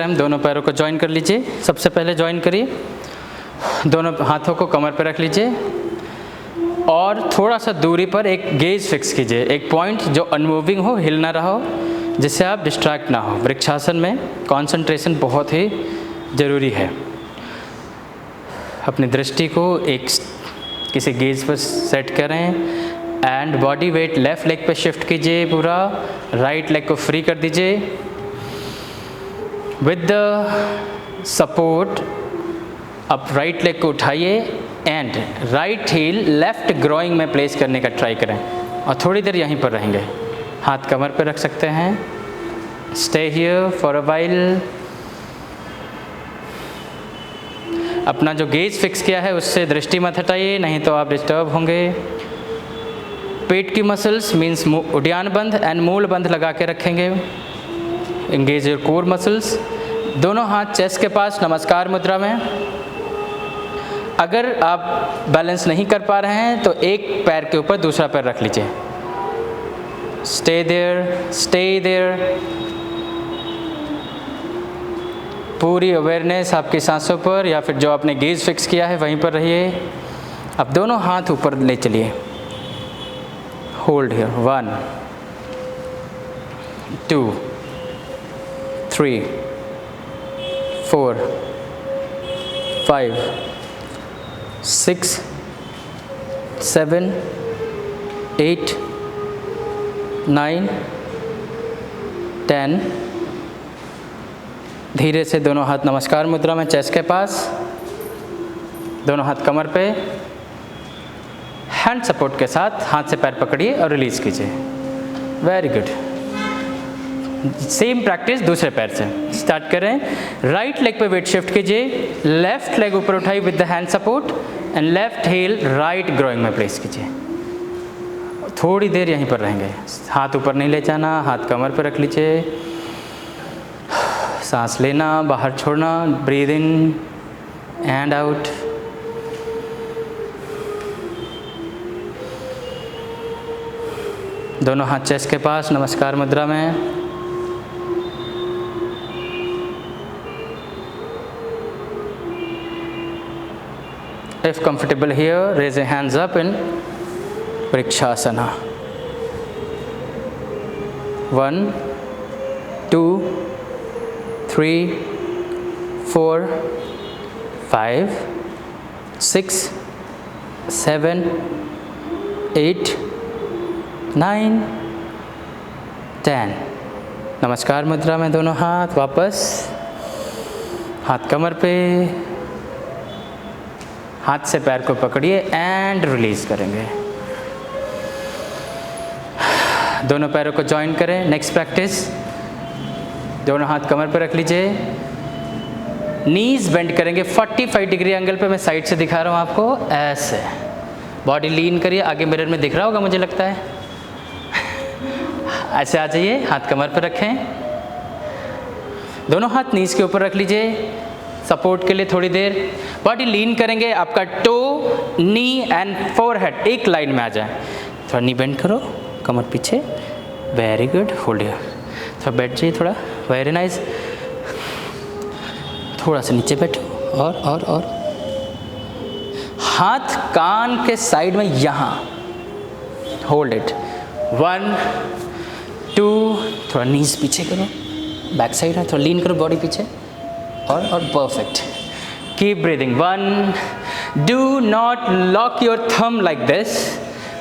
हम दोनों पैरों को ज्वाइन कर लीजिए। सबसे पहले ज्वाइन करिए, दोनों हाथों को कमर पर रख लीजिए और थोड़ा सा दूरी पर एक गेज फिक्स कीजिए, एक पॉइंट जो अनमूविंग हो, हिल ना रहा हो, जिससे आप डिस्ट्रैक्ट ना हो। वृक्षासन में कंसंट्रेशन बहुत ही ज़रूरी है। अपनी दृष्टि को एक किसी गेज पर सेट करें and body weight left leg पे शिफ्ट कीजिए, पूरा राइट लेग को फ्री कर दीजिए। विद द सपोर्ट अब राइट लेग को उठाइए and right heel left groin में प्लेस करने का ट्राई करें और थोड़ी देर यहीं पर रहेंगे। हाथ कमर पर रख सकते हैं। Stay here for a while. अपना जो गेज फिक्स किया है उससे दृष्टि मत हटाइए, नहीं तो आप डिस्टर्ब होंगे। पेट की मसल्स मीन्स उड्यान बंध एंड मूल बंध लगा के रखेंगे। Engage your core muscles. दोनों हाथ चेस्ट के पास नमस्कार मुद्रा में। अगर आप बैलेंस नहीं कर पा रहे हैं तो एक पैर के ऊपर दूसरा पैर रख लीजिए। Stay there, stay there. पूरी अवेयरनेस आपकी सांसों पर या फिर जो आपने गेज फिक्स किया है वहीं पर रहिए। अब दोनों हाथ ऊपर ले चलिए। Hold here. 1 2 3 4 5 6 7 8 9 10। धीरे से दोनों हाथ नमस्कार मुद्रा में चेस्ट के पास, दोनों हाथ कमर पे, हैंड सपोर्ट के साथ हाथ से पैर पकड़िए और रिलीज कीजिए। Very good. सेम प्रैक्टिस दूसरे पैर से स्टार्ट करें। राइट लेग पे वेट शिफ्ट कीजिए, लेफ्ट लेग ऊपर उठाइए with the hand support and left heel right groin में प्लेस कीजिए। थोड़ी देर यहीं पर रहेंगे। हाथ ऊपर नहीं ले जाना, हाथ कमर पर रख लीजिए। सांस लेना, बाहर छोड़ना, ब्रीद इन एंड आउट। दोनों हाथ चेस्ट के पास नमस्कार मुद्रा में। If comfortable here, raise your hands up in Vrikshasana. 1 2 3 4 5 6 7 8 9 10। नमस्कार मुद्रा में दोनों हाथ वापस, हाथ कमर पे, हाथ से पैर को पकड़िए एंड रिलीज करेंगे। दोनों पैरों को ज्वाइन करें। नेक्स्ट प्रैक्टिस, दोनों हाथ कमर पर रख लीजिए। नीज बेंड करेंगे 45 डिग्री एंगल पे। मैं साइड से दिखा रहा हूँ आपको, ऐसे बॉडी लीन करिए। आगे मिरर में दिख रहा होगा मुझे लगता है। ऐसे आ जाइए, हाथ कमर पर रखें, दोनों हाथ नीज के ऊपर रख लीजिए सपोर्ट के लिए। थोड़ी देर बॉडी लीन करेंगे। आपका टो, नी एंड फोरहेड एक लाइन में आ जाए। थोड़ा नी बेंड करो, कमर पीछे। Very good. Hold here. थोड़ा बैठ जाइए, थोड़ा। Very nice. थोड़ा सा नीचे बैठो और हाथ कान के साइड में यहाँ। Hold it. 1 2। थोड़ा नीज पीछे करो, बैक साइड है, थोड़ा लीन करो बॉडी पीछे और perfect. Keep breathing. 1 do not lock your thumb like this,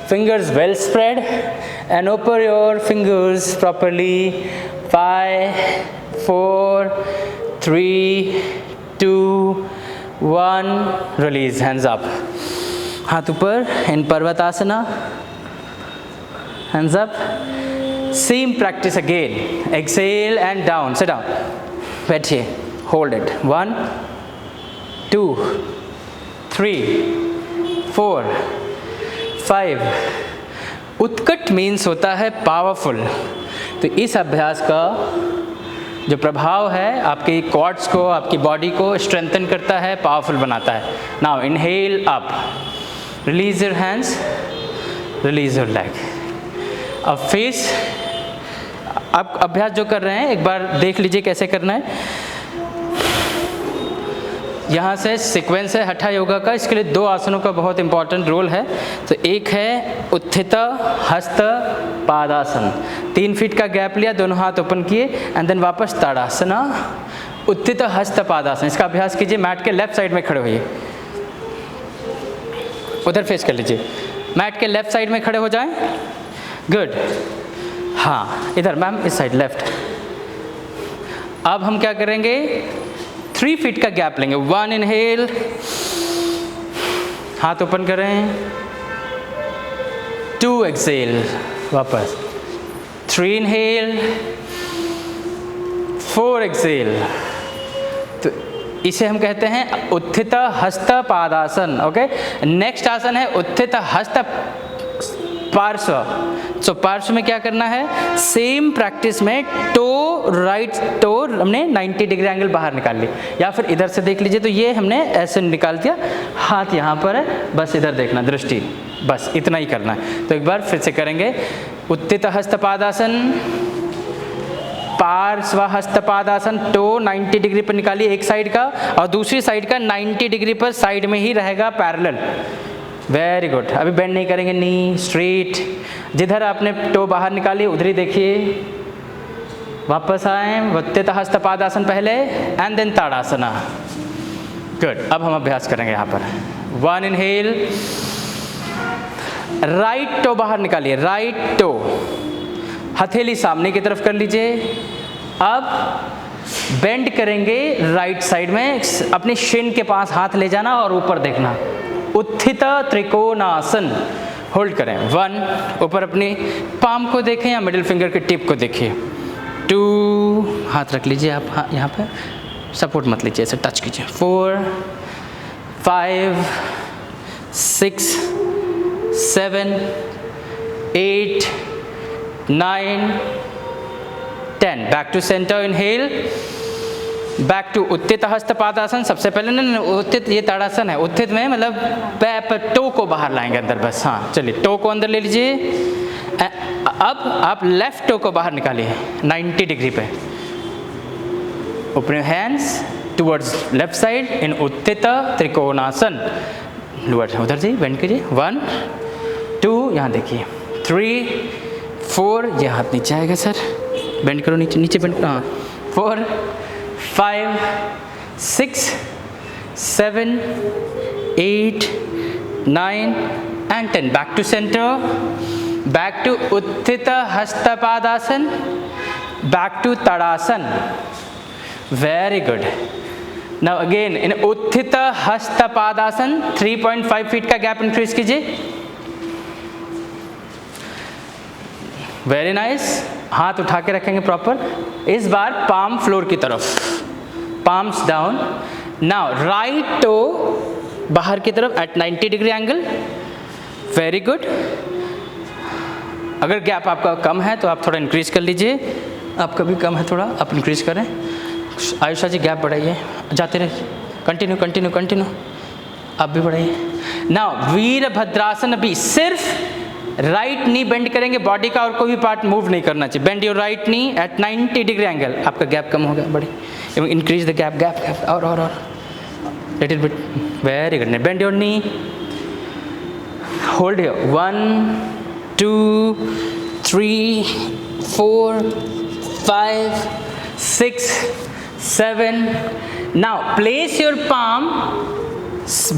fingers well spread and open your fingers properly. 5 4 3 2 1। release, hands up, हाथ ऊपर in पर्वतासना, hands up। same practice again। exhale and down, sit down, बैठिए, hold it। 1 2 3 4 5। उत्कट means होता है powerful. तो इस अभ्यास का जो प्रभाव है आपके क्वाड्स को, आपकी बॉडी को स्ट्रेंथन करता है, पावरफुल बनाता है। Now inhale up, release your hands, release your leg. अब फेस आप अभ्यास जो कर रहे हैं एक बार देख लीजिए कैसे करना है। यहाँ से सीक्वेंस है हठा योगा का, इसके लिए 2 आसनों का बहुत इंपॉर्टेंट रोल है। तो एक है उत्थित हस्त पादासन, 3 फीट का गैप लिया, दोनों हाथ ओपन किए एंड देन वापस ताड़ासना, उत्थित हस्त पादासन। इसका अभ्यास कीजिए, मैट के लेफ्ट साइड में खड़े होइए, उधर फेस कर लीजिए, मैट के लेफ्ट साइड में खड़े हो जाएं। गुड, हाँ इधर मैम, इस साइड लेफ्ट। अब हम क्या करेंगे, 3 फीट का गैप लेंगे। 1 इनहेल, हाथ ओपन करें, 2 एक्सेल, वापस 3 इनहेल, 4 एक्सेल। तो इसे हम कहते हैं उत्थित हस्त पादासन। ओके, नेक्स्ट आसन है उत्थित हस्त पार्श्व। सो पार्श्व में क्या करना है, सेम प्रैक्टिस में टो, राइट टो हमने 90 डिग्री एंगल बाहर निकाल ली, या फिर इधर से देख लीजिए, तो ये हमने ऐसे निकाल दिया, हाथ यहाँ पर है, बस इधर देखना, दृष्टि, बस इतना ही करना है। तो एक बार फिर से करेंगे, उत्थित हस्त पादासन, पार्श्व हस्त पादासन, टो 90 डिग्री पर निकालिए एक साइड का, और दूसरी साइड का 90 डिग्री पर साइड में ही रहेगा पैरेलल। वेरी गुड, अभी बेंड नहीं करेंगे, नी स्ट्रेट, जिधर आपने टो बाहर निकाली उधर ही देखिए, वापस आए, उत्थित हस्त पादासन पहले एंड देन ताड़ासना। गुड, अब हम अभ्यास करेंगे यहाँ पर। 1 इनहेल, राइट टो बाहर निकालिए, राइट टो, हथेली सामने की तरफ कर लीजिए। अब बेंड करेंगे राइट साइड में, अपनी शिन के पास हाथ ले जाना और ऊपर देखना, उत्थित त्रिकोणासन। होल्ड करें, 1, ऊपर अपनी पाम को देखें या मिडिल फिंगर के टिप को देखिए। 2, हाथ रख लीजिए आप, हाँ यहाँ पे सपोर्ट मत लीजिए, ऐसे टच कीजिए। 4, 5, 6, 7, 8, 9, 10। Back to centre, inhale, back to Utthita Hasta Padasana. सबसे पहले ना उत्थित, ये ताड़ासन है, उत्थित में मतलब पैर पर टो को बाहर लाएंगे अंदर, बस। हाँ चलिए, टो को अंदर ले लीजिए। अब आप लेफ्ट टो को बाहर निकालिए 90 डिग्री पे, open your hands towards left side in उत्थित trikonasana. Lower उधर से बेंड कीजिए, 1, 2, यहाँ देखिए, 3, 4, ये हाथ नीचे आएगा सर, बेंड करो, नीचे नीचे बेंड, हाँ, 4, 5, 6, 7, 8, 9 and 10. Back to center. Back to Utthita Hasta Padasana. Back to Tadasana. Very good. Now again in Utthita Hasta Padasana, 3.5 feet का gap increase कीजिए. Very nice. हाथ उठा के रखेंगे प्रॉपर। इस बार पाम फ्लोर की तरफ, palms down. Now right toe बाहर की तरफ at 90 degree angle. Very good. अगर गैप आपका कम है तो आप थोड़ा इंक्रीज कर लीजिए, आपका भी कम है थोड़ा, आप इंक्रीज करें। आयुषा जी गैप बढ़ाइए, जाते रहिए, कंटिन्यू कंटिन्यू कंटिन्यू, आप भी बढ़ाइए। नाउ वीरभद्रासन भी सिर्फ राइट नी बेंड करेंगे, बॉडी का और कोई भी पार्ट मूव नहीं करना चाहिए। Bend your right knee at 90 degree angle. आपका गैप कम हो गया, बड़ी increase the gap, gap gap, और little bit. Very good. Bend your knee, hold your 1, 2, 3, 4, 5, 6, 7. Now place your palm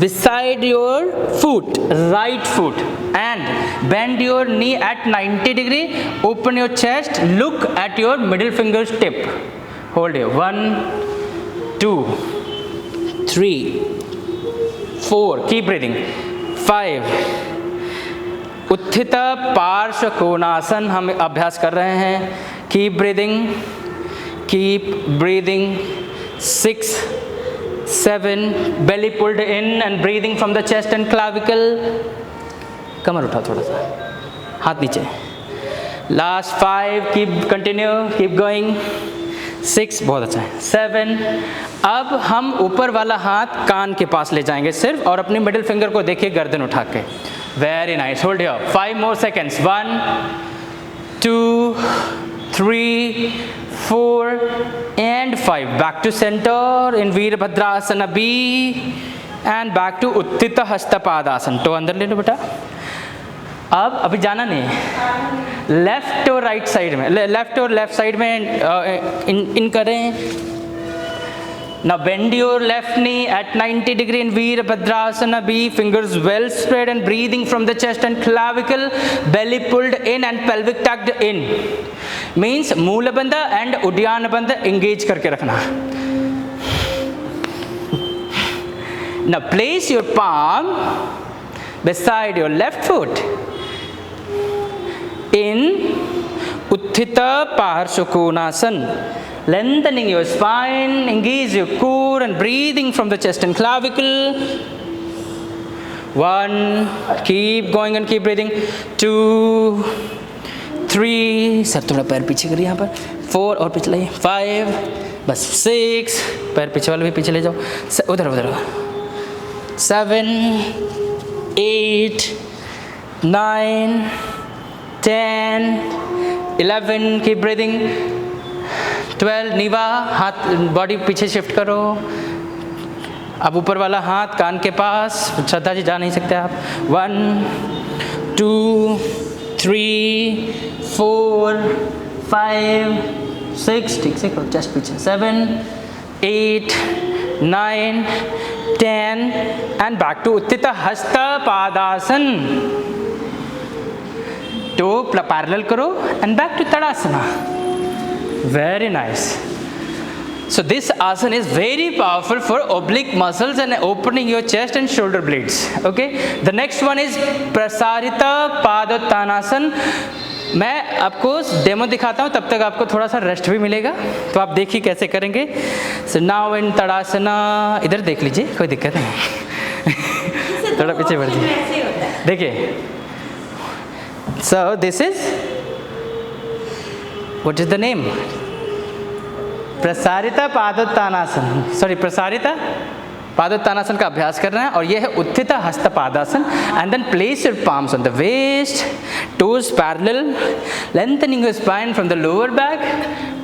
beside your foot, right foot, and bend your knee at 90 degree. Open your chest, look at your middle finger's tip. Hold here, 1, 2, 3, 4, keep breathing, 5. उत्थित पार्श्व कोणासन हम अभ्यास कर रहे हैं। Keep breathing, keep breathing. 6, 7, belly pulled in and breathing from the chest and clavicle. कमर उठाओ थोड़ा सा, हाथ नीचे। Last 5, keep continue, keep going. 6, बहुत अच्छा है। 7, अब हम ऊपर वाला हाथ कान के पास ले जाएंगे सिर्फ, और अपनी मिडिल फिंगर को देखिए गर्दन उठा के। Very nice, hold here, 5 more seconds. 1, 2, 3, 4 and 5. Back to center in Veerabhadrasana B and back to Utthita Hastapadasana. तो अंदर ले लो बेटा. अब अभी जाना नहीं है. लेफ्ट और राइट साइड में, लेफ्ट और लेफ्ट साइड में इन करें. Now bend your left knee at 90 degree in Veerabhadrasana B, fingers well spread and breathing from the chest and clavicle, belly pulled in and pelvic tucked in. Means Moola Bandha and Uddiyana Bandha engage करके रखना. Now place your palm beside your left foot in Utthita Parsvakonasana. Lengthening your spine, engage your core and breathing from the chest and clavicle. 1, keep going and keep breathing. 2, 3, sir थोड़ा पैर पीछे करिए यहाँ पर. 4 और पीछे लाइए. 5, बस 6, पैर पीछे वाले भी पीछे ले जाओ. उधर उधर. 7, 8, 9, 10, 11, keep breathing. 12, नीवा, हाथ बॉडी पीछे शिफ्ट करो. अब ऊपर वाला हाथ कान के पास. श्रद्धा जी जा नहीं सकते आप. 1, 2, 3, 4, 5, 6, ठीक से करो, चेस्ट पीछे. 7, 8, 9, 10 and back to Utthita Hasta Padasana. Toe parallel करो and back to Tadasana. Very nice. So this asana is very powerful for oblique muscles and opening your chest and shoulder blades. Okay. The next one is Prasarita Padottanasana. मैं आपको demo दिखाता हूँ, तब तक आपको थोड़ा सा रेस्ट भी मिलेगा. तो आप देखिए कैसे करेंगे. So now in Tadasana, इधर देख लीजिए, कोई दिक्कत नहीं. थोड़ा पीछे बढ़ जाइए. देखिए. So this is, what is the name? Prasarita Padottanasana. Sorry, Prasarita Padottanasana का अभ्यास कर रहे हैं. और ये है Utthita Hastapadasana. And then place your palms on the waist, toes parallel, lengthening your spine from the lower back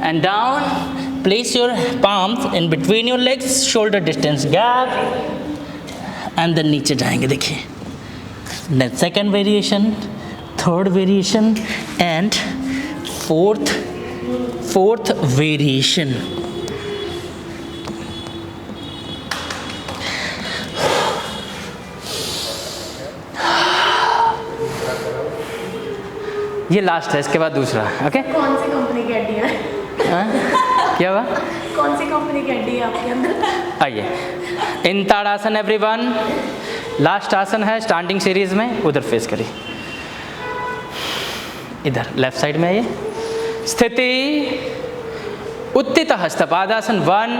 and down. Place your palms in between your legs, shoulder distance gap, and then नीचे जाएंगे. देखिए, second variation, third variation and fourth variation. ये last है, इसके बाद दूसरा. Okay. कौन सी company की हड्डी है? क्या हुआ? कौन सी कंपनी की हड्डी है आपके अंदर? आइए. इन ताड़ासन एवरीवन. लास्ट आसन है स्टैंडिंग सीरीज में. उधर फेस करिए, इधर लेफ्ट साइड में आइए. स्थिति उत्थित Hastapadasana. 1,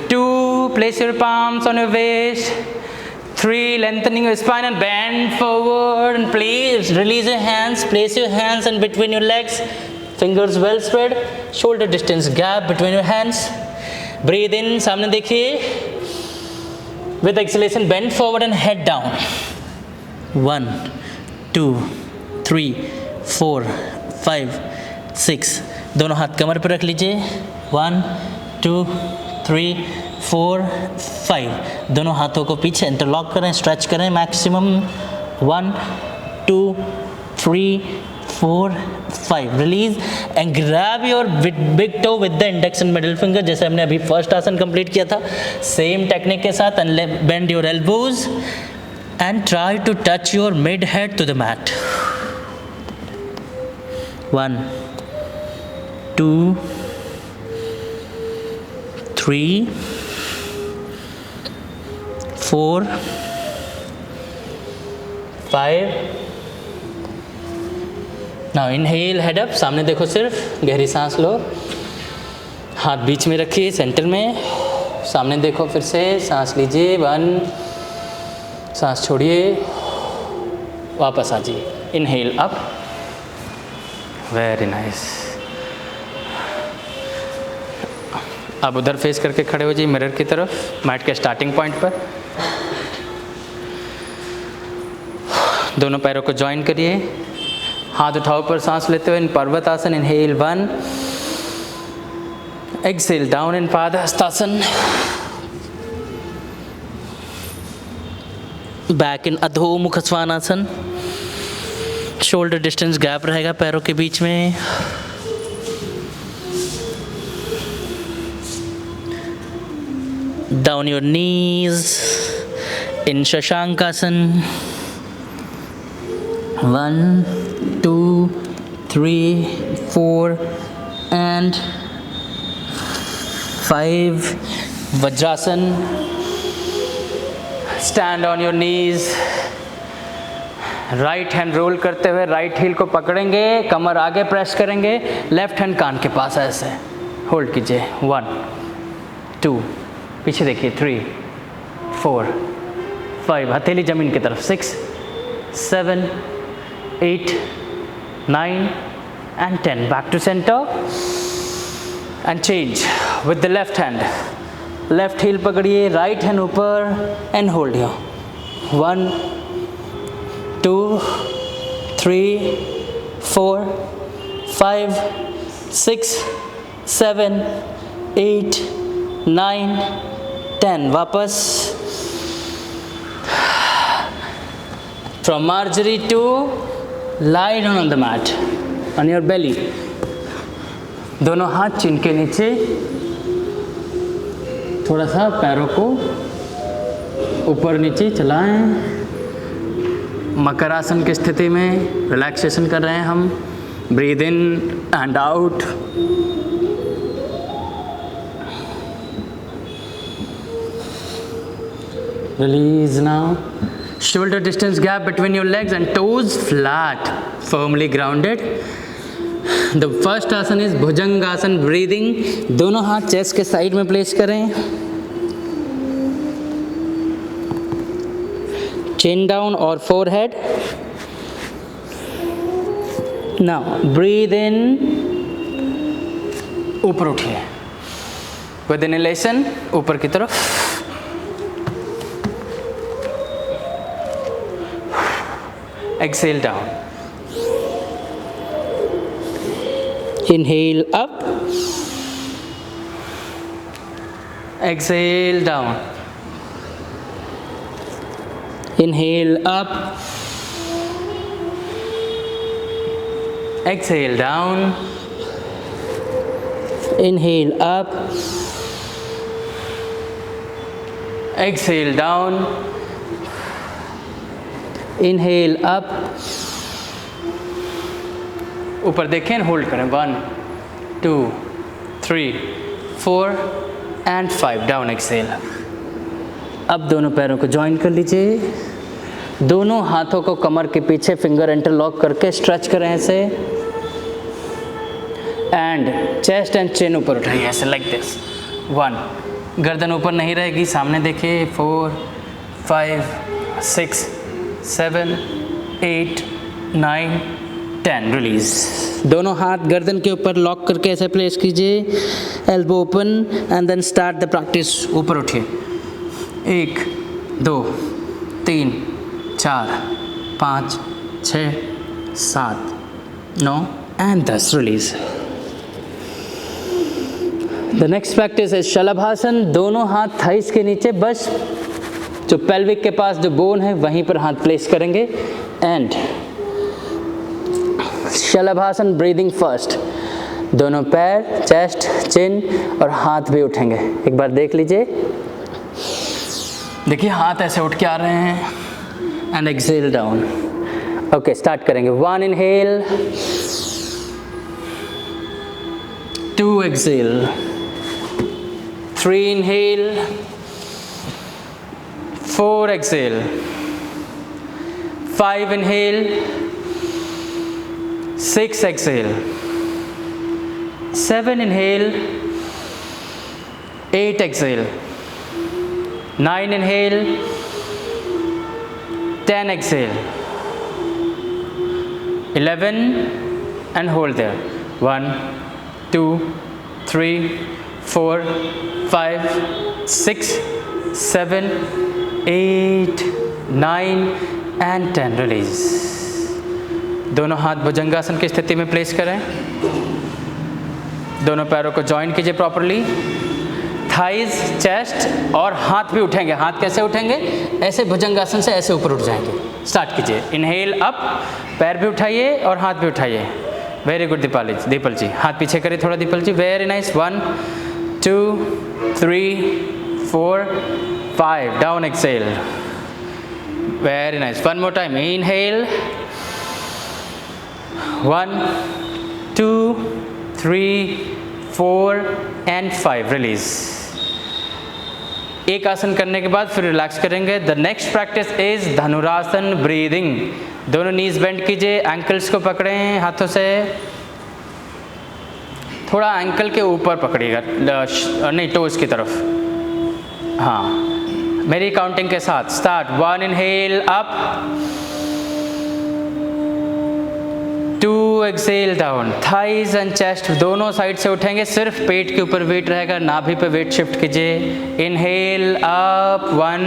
2, place your palms on your waist. 3, lengthening your spine and bend forward and please release your hands. Place your hands in between your legs, fingers well spread, shoulder distance gap between your hands. Breathe in, सामने देखिए. With exhalation, bend forward and head down. 1, 2, 3, 4, 5, 6. दोनों हाथ कमर पर रख लीजिए. 1, 2, 3, 4, 5. दोनों हाथों को पीछे इंटरलॉक करें, स्ट्रेच करें maximum. 1, 2, 3, 4, 5. Release and grab your big toe with the index and middle finger, जैसे हमने अभी फर्स्ट आसन कंप्लीट किया था. सेम टेक्निक के साथ. And bend your elbows and try to touch your mid head to the mat. 1, 2, 3, 4, 5. Now inhale, head up. सामने देखो, सिर्फ गहरी सांस लो. हाथ बीच में रखिए, सेंटर में. सामने देखो, फिर से सांस लीजिए. 1, सांस छोड़िए, वापस आ जाइए. Inhale up. Very nice. अब उधर फेस करके खड़े हो जाइए मिरर की तरफ, मैट के स्टार्टिंग पॉइंट पर. दोनों पैरों को ज्वाइन करिए. हाथ उठाओ ऊपर, सांस लेते हुए in Parvat asana. Inhale 1, exhale down in Padahastasana. Back in Adhomukha Svanasana. Shoulder distance gap रहेगा पैरों के बीच में. Down your knees in Shashankasana. 1, 2, 3, 4 and 5. Vajrasan. Stand on your knees. Right hand roll करते हुए राइट हील को पकड़ेंगे, कमर आगे प्रेस करेंगे, लेफ्ट हैंड कान के पास ऐसे होल्ड कीजिए. 1, 2, पीछे देखिए. 3, 4, 5, हथेली जमीन की तरफ. 6, 7, 8, 9 and 10. Back to center and change with the left hand. Left heel पकड़िए, राइट हैंड ऊपर एंड होल्ड हियर. 1, 2, 3, 4, 5, 6, 7, 8, 9, 10. वापस. From Marjorie to lie down on the mat on your belly. दोनों हाथ चिन के नीचे. थोड़ा सा पैरों को ऊपर नीचे चलाएं. मकरासन की स्थिति में रिलैक्सेशन कर रहे हैं हम. Breathe in and out. Release now. Shoulder distance gap between your legs and toes flat, firmly grounded. The first आसन is भुजंगासन. Breathing. दोनों हाथ चेस्ट के साइड में प्लेस करें. Chin down or forehead. Now breathe in. ऊपर उठिए. With inhalation ऊपर की तरफ. Exhale down. Inhale up. Exhale down. Inhale up. Exhale down. Inhale up. Exhale down. Inhale up. ऊपर देखें, होल्ड करें. 1, 2, 3, 4 and 5. डाउन. एक्सेल. अब दोनों पैरों को ज्वाइन कर लीजिए. दोनों हाथों को कमर के पीछे फिंगर इंटरलॉक करके स्ट्रेच करें ऐसे. एंड चेस्ट एंड चिन ऊपर उठाइए ऐसे, लाइक दिस. 1, गर्दन ऊपर नहीं रहेगी, सामने देखिए. 4, 5, 6, 7, 8, 9, 10. रिलीज. दोनों हाथ गर्दन के ऊपर लॉक करके ऐसे प्लेस कीजिए. Elbow open and then start the practice. ऊपर उठिए. 1, 2, 3, 4, 5, 6, 7, 9 and 10. Release. The next practice है शलभासन. दोनों हाथ थाइस के नीचे, बस जो पेल्विक के पास जो बोन है वहीं पर हाथ प्लेस करेंगे. And Shalabhasana. Breathing first. दोनों पैर, चेस्ट, चिन और हाथ भी उठेंगे. एक बार देख लीजिए. देखिए हाथ ऐसे उठ के आ रहे हैं. And exhale down. Okay, start करेंगे. 1 inhale, 2 Excel, 3 inhale, 4 exhale, 5 inhale, 6 exhale, 7 inhale, 8 exhale, 9 inhale, 10 exhale, 11 and hold there. 1, 2, 3, 4, 5, 6, 7, 8, 9 and 10. Release. दोनों हाथ भुजंगासन की स्थिति में प्लेस करें। दोनों पैरों को जॉइन कीजिए प्रॉपरली। थाइज, चेस्ट और हाथ भी उठेंगे। हाथ कैसे उठेंगे? ऐसे भुजंगासन से ऐसे ऊपर उठ जाएंगे। स्टार्ट कीजिए। इनहेल अप, पैर भी उठाइए और हाथ भी उठाइए। Very good Deepal ji. हाथ पीछे करिए थोड़ा Deepal ji. Very nice. 1 2 3 4 5 down, exhale. Very nice. One more time. Inhale 1 2 3 4 and 5, release. एक आसन करने के बाद फिर रिलैक्स करेंगे। The next practice is Dhanurasana breathing. दोनों नीज बेंड कीजिए, एंकल्स को पकड़ें हाथों से, थोड़ा एंकल के ऊपर पकड़िएगा, नहीं टोज की तरफ। हाँ, मेरी काउंटिंग के साथ। Start. 1 inhale up, 2 exhale down. Thighs and chest दोनों साइड से उठेंगे, सिर्फ पेट के ऊपर वेट रहेगा, नाभि पे वेट शिफ्ट कीजिए। Inhale up 1,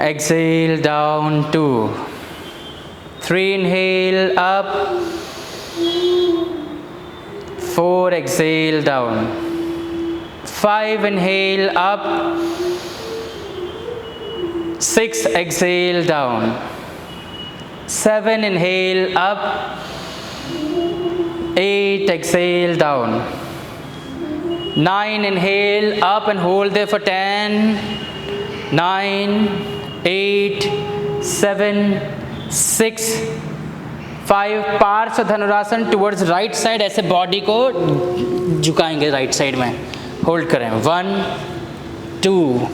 exhale down 2, 3 inhale up, 4 exhale down, 5 inhale up, 6 exhale down, 7 inhale up, 8 exhale down, 9 inhale up and hold there for 10, 9 8 7 6 5। पार्श्व धनुरासन टुवर्ड्स राइट साइड, ऐसे बॉडी को झुकाएंगे राइट साइड में। Hold करें। 1 2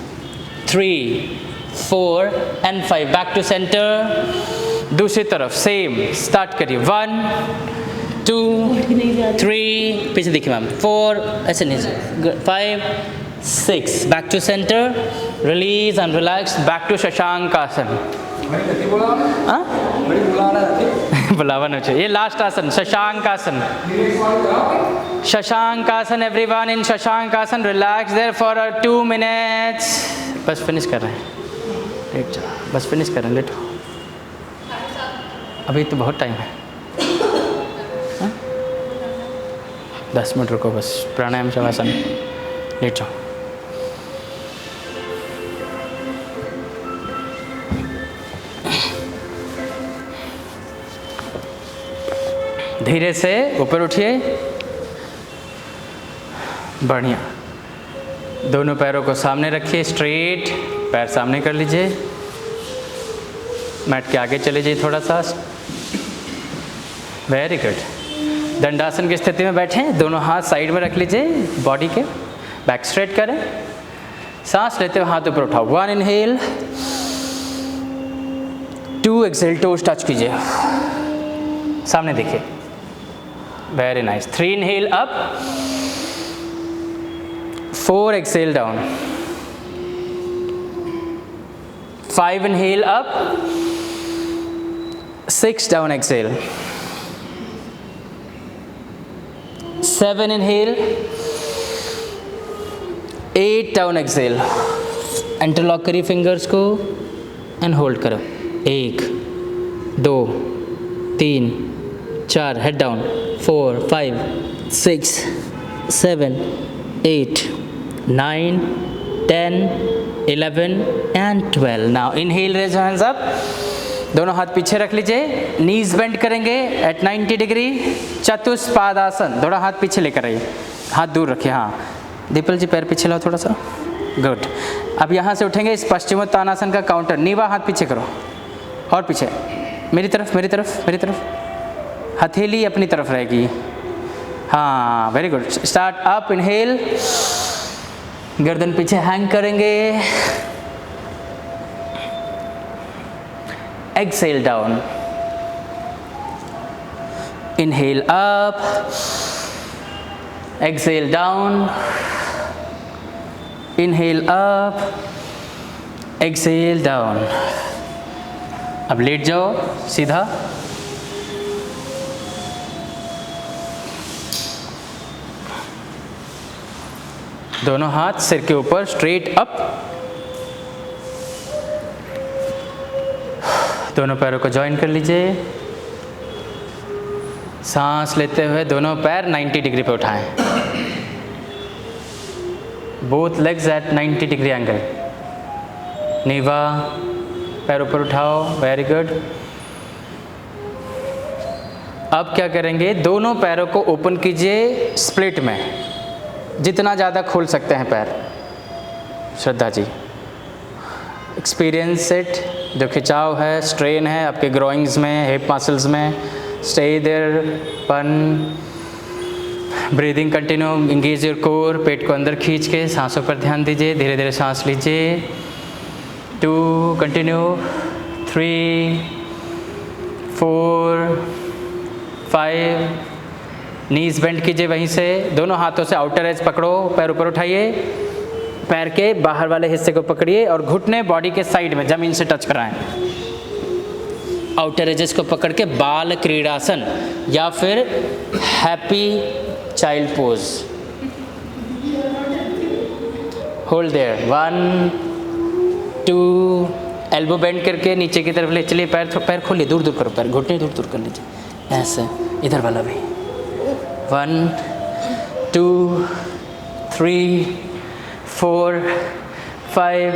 3 4 and 5। Back to centre. दूसरी तरफ same. Start करिए। 1 2 3, पीछे देखिए मैम, 4, ऐसे नहीं, 5 6। Back to centre. Release and relax. Back to Shashank asana. बुलावा नहीं चाहिए। ये लास्ट आसन, शशांक आसन। शशांक आसन, everyone in Shashank asana. Relax there for 2 minutes. बस फिनिश कर रहे हैं, लेट जाओ, बस फिनिश कर रहे हैं, लेटो। अभी तो बहुत टाइम है। 10 मिनट रुको बस। प्राणायाम शवासन, लेट जाओ। धीरे से ऊपर उठिए। बढ़िया। दोनों पैरों को सामने रखिए, स्ट्रेट। पैर सामने कर लीजिए। मैट के आगे चले जाइए थोड़ा सा। Very good. दंडासन की स्थिति में बैठें। दोनों हाथ साइड में रख लीजिए, बॉडी के बैक स्ट्रेट करें। सांस लेते हुए हाथ ऊपर उठाओ। 1 इनहेल, 2 एक्सेल, टोज टच कीजिए, सामने देखिए। Very nice. 3 inhale up, 4 exhale down, 5 inhale up, 6 down exhale, 7 inhale, 8 down exhale. Interlock करिए फिंगर्स को एंड होल्ड करो। 1 2 3 4, head down, 4 5 6 7 8 9 10 11 and 12। Now inhale, raise hands up. दोनों हाथ पीछे रख लीजिए, नीज बेंड करेंगे एट 90 डिग्री। चतुष्पादासन। दोनों हाथ पीछे लेकर आइए, हाथ दूर रखिए। हाँ दीपल जी, पैर पीछे लाओ थोड़ा सा। गुड। अब यहाँ से उठेंगे इस पश्चिमोत्तानासन का काउंटर। नीवा हाथ पीछे करो और पीछे, मेरी तरफ, मेरी तरफ, मेरी तरफ। हथेली अपनी तरफ रहेगी। हाँ, very good. Start up, inhale, गर्दन पीछे हैंग करेंगे। Exhale down, inhale up, exhale down, inhale up, exhale down. अब लेट जाओ सीधा। दोनों हाथ सिर के ऊपर, स्ट्रेट अप। दोनों पैरों को जॉइन कर लीजिए। सांस लेते हुए दोनों पैर 90 डिग्री पे उठाएं। Both legs at 90 degree angle. Neeva, पैर ऊपर उठाओ, वेरी गुड। अब क्या करेंगे, दोनों पैरों को ओपन कीजिए स्प्लिट में, जितना ज़्यादा खोल सकते हैं पैर। Shraddha ji, experience it. जो खिंचाव है, स्ट्रेन है आपके ग्रोइंग्स में, हिप मसल्स में, stay there. 1, breathing continue, engage your core. पेट को अंदर खींच के सांसों पर ध्यान दीजिए, धीरे धीरे सांस लीजिए। 2, कंटिन्यू। 3, 4, 5, नीज बेंड कीजिए वहीं से। दोनों हाथों से आउटर एज पकड़ो, पैर ऊपर उठाइए, पैर के बाहर वाले हिस्से को पकड़िए और घुटने बॉडी के साइड में ज़मीन से टच कराएं। आउटर एजेस को पकड़ के बाल क्रीड़ासन या फिर happy child pose. Hold their. 1, 2, elbow bend करके नीचे की तरफ ले चलिए। पैर खोलिए, दूर दूर करो, पैर घुटने दूर दूर कर लीजिए, ऐसे। इधर वाला भी। 1, 2, 3, 4, 5,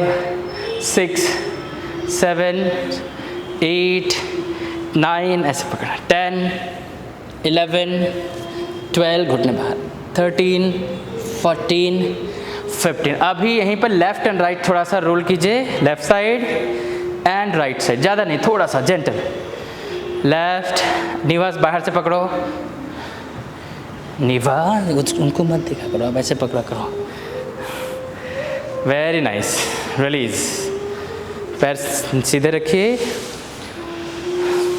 6, 7, 8, 9, ऐसे पकड़ा। 10, 11, 12, घुटने बाहर। 13, 14, 15। अभी यहीं पर लेफ्ट एंड राइट थोड़ा सा रोल कीजिए, left side and right side, ज़्यादा नहीं, थोड़ा सा जेंटल। लेफ्ट, नीवास बाहर से पकड़ो। नीवा उनको मत देखा करो, अब ऐसे पकड़ा करो। Very nice. रिलीज। पैर सीधे रखिए,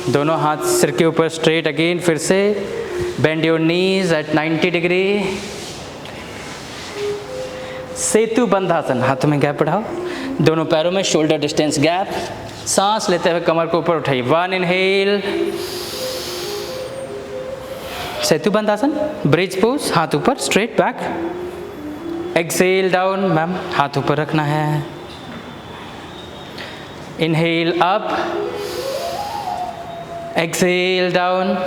दोनों हाथ सिर के ऊपर स्ट्रेट। अगेन फिर से bend your knees at 90 degree. Setu Bandhasana, हाथों में गैप बढ़ाओ, दोनों पैरों में शोल्डर डिस्टेंस गैप। सांस लेते हुए कमर को ऊपर उठाइए। 1, इनहेल, सेतु बंधासन, ब्रिज पोज, हाथ ऊपर straight back. Exhale down, ma'am हाथ ऊपर रखना है। Inhale up, exhale down,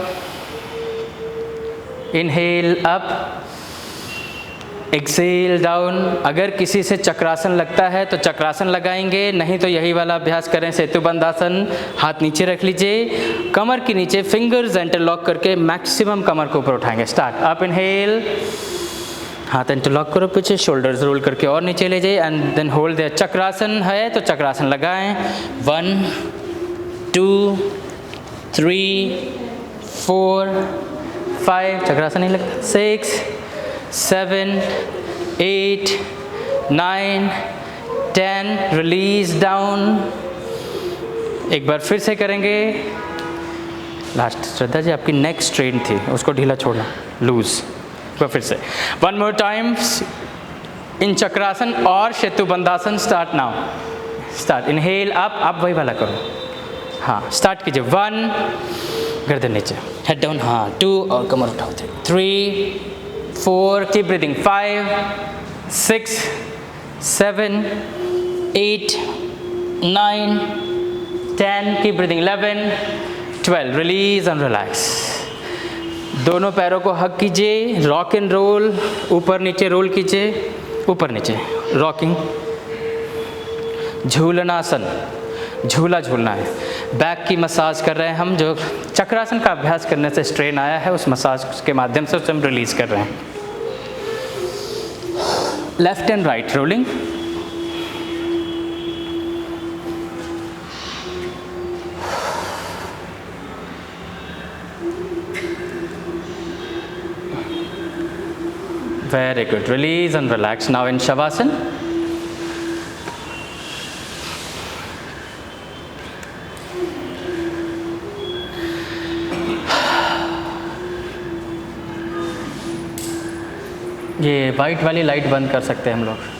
inhale up, exhale down. अगर किसी से चक्रासन लगता है तो चक्रासन लगाएंगे, नहीं तो यही वाला अभ्यास करें, सेतु बंधासन। हाथ नीचे रख लीजिए, कमर के नीचे फिंगर्स इंटरलॉक करके मैक्सिमम कमर को ऊपर उठाएंगे। स्टार्ट। अप इनहेल, हाथ इंटरलॉक करो पीछे, शोल्डर्स रोल करके और नीचे ले जाइए एंड देन होल्ड देयर। चक्रासन है तो चक्रासन लगाएं। 1, 2, 3, 4, 5, चक्रासन नहीं लगता। 6, 7, 8, 9, 10, रिलीज डाउन। एक बार फिर से करेंगे। लास्ट। श्रद्धा जी, आपकी नेक स्ट्रेन थी, उसको ढीला छोड़ना, लूज। फिर से 1 more time इन चक्रासन और Setu Bandhasana. Start now. Start. Inhale up, आप वही वाला करो। हाँ, स्टार्ट कीजिए। 1, गर्दन नीचे, हेड डाउन। हाँ, 2 और कमर उठाओ। 3, 4, keep breathing. 5, 6, 7, 8, 9, 10, keep breathing. 11, 12, release and relax. दोनों पैरों को हक कीजिए, रॉक एंड रोल, ऊपर नीचे रोल कीजिए, ऊपर नीचे रॉकिंग। झूलनासन, झूला झूलना है। बैक की मसाज कर रहे हैं हम, जो चक्रासन का अभ्यास करने से स्ट्रेन आया है, उस मसाज के माध्यम से उसे हम रिलीज कर रहे हैं। Left and right rolling. Very good. Release and relax. Now in Shavasana. ये वाइट वाली लाइट बंद कर सकते हैं हम लोग।